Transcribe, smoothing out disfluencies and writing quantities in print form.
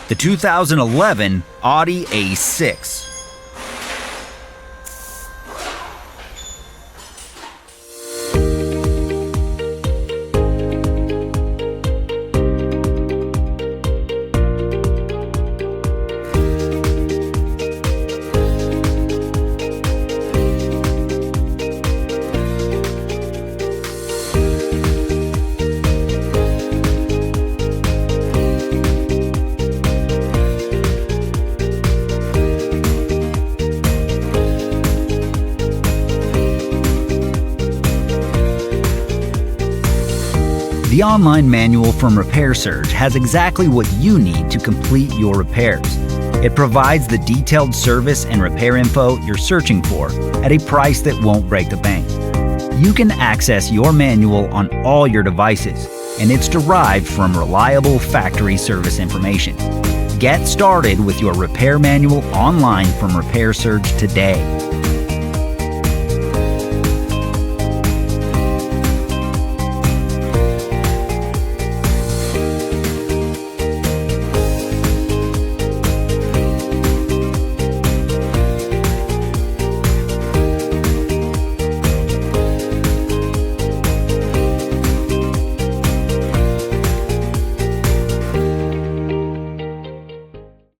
the 2011 Audi A6. The online manual from Repair Surge has exactly what you need to complete your repairs. It provides the detailed service and repair info you're searching for at a price that won't break the bank. You can access your manual on all your devices, and it's derived from reliable factory service information. Get started with your repair manual online from Repair Surge today.